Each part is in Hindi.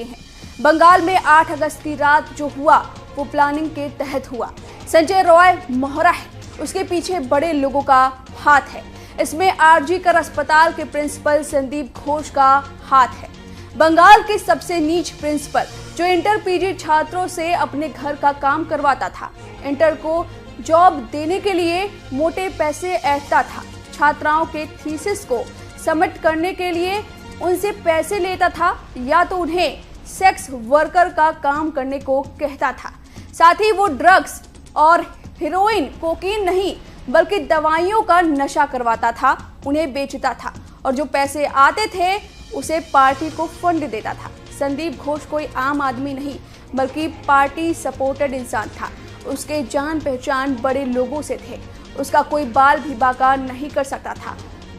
दिए हैं। बंगाल में 8 अगस्त की रात जो हुआ वो प्लानिंग के तहत हुआ। संजय रॉय मोहरा है, उसके पीछे बड़े लोगों का हाथ है। इसमें आरजी कर अस्पताल के प्रिंसिपल संदीप घोष का हाथ है। बंगाल के सबसे नीच प्रिंसिपल जो इंटर पीजी छात्रों से अपने घर का काम करवाता था, इंटर को जॉब देने के लिए मोटे पैसे ऐंठता था, छात्राओं के थीसिस को सबमिट करने के लिए उनसे पैसे लेता था या तो उन्हें सेक्स वर्कर का काम करने को कहता था। साथ ही वो ड्रग्स और हेरोइन, कोकीन नहीं बल्कि दवाइयों का नशा करवाता था, उन्हें बेचता था और जो पैसे आते थे उसे पार्टी को फंड देता था। संदीप घोष कोई आम आदमी नहीं बल्कि पार्टी सपोर्टेड इंसान था। उसके जान पहचान बड़े लोगों से थे, उसका कोई बाल भी बाका नहीं कर सकता था।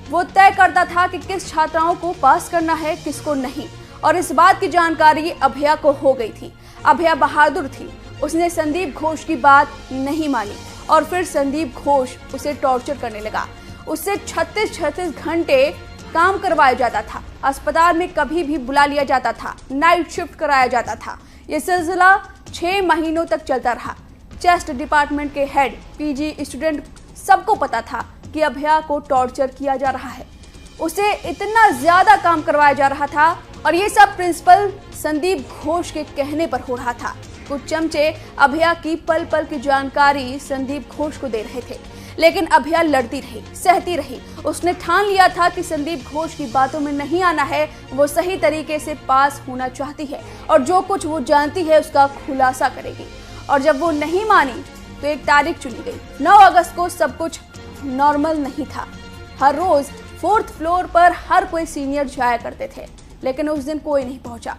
वो तय करता था कि किस छात्राओं को पास करना है, किसको नहीं, और इस बात की जानकारी अभया को हो गई थी। अभया बहादुर थी, उसने संदीप घोष की बात नहीं मानी और फिर संदीप घोष उसे टॉर्चर करने लगा। उससे 36 घंटे काम करवाया जाता था, अस्पताल में कभी भी बुला लिया जाता था, नाइट शिफ्ट कराया जाता था। ये सिलसिला 6 महीनों तक चलता रहा। चेस्ट डिपार्टमेंट के हेड, पीजी स्टूडेंट सबको पता था कि अभया को टॉर्चर किया जा रहा है, उसे इतना ज्यादा काम करवाया जा रहा था और ये सब प्रिंसिपल संदीप घोष के कहने पर हो रहा था। कुछ चमचे अभया की पल पल की जानकारी संदीप घोष को दे रहे थे, लेकिन अभया लड़ती रही, सहती रही। उसने ठान लिया था कि संदीप घोष की बातों में नहीं आना है, वो सही तरीके से पास होना चाहती है और जो कुछ वो जानती है उसका खुलासा करेगी। और जब वो नहीं मानी तो एक तारीख चुनी गई। 9 अगस्त को सब कुछ नॉर्मल नहीं था। हर रोज 4th फ्लोर पर हर कोई सीनियर जाया करते थे, लेकिन उस दिन कोई नहीं पहुंचा।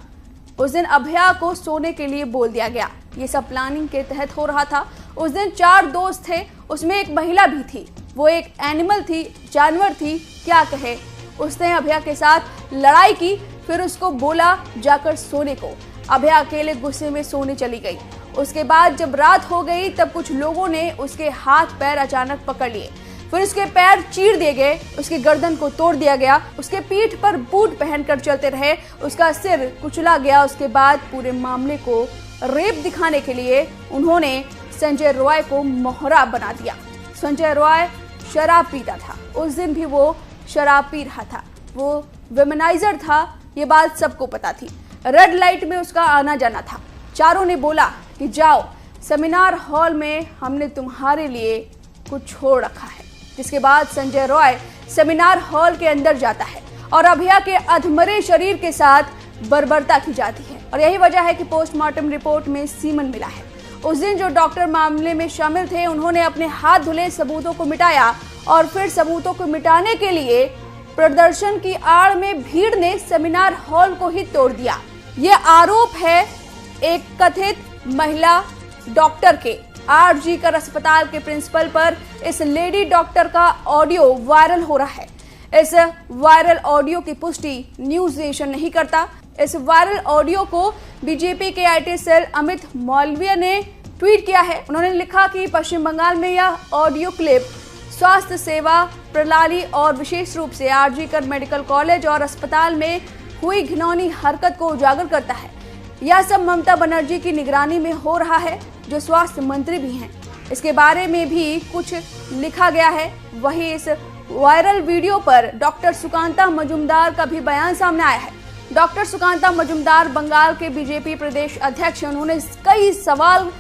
उस दिन अभया को सोने के लिए बोल दिया गया। ये सब प्लानिंग के तहत हो रहा था। उस दिन 4 दोस्त थे, उसमें एक महिला भी थी। वो एक एनिमल थी, जानवर थी, क्या कहे। उसने अभया के साथ लड़ाई की, फिर उसको बोला जाकर सोने को। अभया अकेले गुस्से में सोने चली गई। उसके बाद जब रात हो गई तब कुछ लोगों ने उसके हाथ पैर अचानक पकड़ लिए, फिर उसके पैर चीर दिए गए, उसकी गर्दन को तोड़ दिया गया, उसके पीठ पर बूट पहनकर चलते रहे, उसका सिर कुचला गया। उसके बाद पूरे मामले को रेप दिखाने के लिए उन्होंने संजय रॉय को मोहरा बना दिया। संजय रॉय शराब पीता था, उस दिन भी वो शराब पी रहा था, वो वेमनाइजर था, ये बात सबको पता थी। रेड लाइट में उसका आना जाना था। चारों ने बोला कि जाओ, सेमिनार हॉल में हमने तुम्हारे लिए कुछ छोड़ रखा है। जिसके बाद संजय रॉय सेमिनार हॉल के अंदर जाता है और अभया के अधमरे शरीर के साथ बर्बरता की जाती है और यही वजह है कि पोस्टमार्टम रिपोर्ट में सीमन मिला है। उस दिन जो डॉक्टर मामले में शामिल थे उन्होंने अपने हाथ धुले, सबूतों को मिटाया और फिर सबूतों को मिटाने के लिए प्रदर्शन की आड़ में भीड़ ने सेमिनार हॉल को ही तोड़ दिया। ये आरोप है एक कथित महिला डॉक्टर के, आरजी कर अस्पताल के प्रिंसिपल पर। इस लेडी डॉक्टर का ऑडियो वायरल हो रहा है। इस वायरल ऑडियो की पुष्टि न्यूज नेशन नहीं करता। इस वायरल ऑडियो को बीजेपी के आईटी सेल अमित मौलविया ने ट्वीट किया है। उन्होंने लिखा कि पश्चिम बंगाल में यह ऑडियो क्लिप स्वास्थ्य सेवा प्रणाली और विशेष रूप से आरजी कर मेडिकल कॉलेज और अस्पताल में हुई घिनौनी हरकत को उजागर करता है। यह सब ममता बनर्जी की निगरानी में हो रहा है, जो स्वास्थ्य मंत्री भी हैं। इसके बारे में भी कुछ लिखा गया है। वहीं इस वायरल वीडियो पर डॉक्टर सुकांता मजुमदार का भी बयान सामने आया है। डॉक्टर सुकांता मजुमदार बंगाल के बीजेपी प्रदेश अध्यक्ष, उन्होंने कई सवाल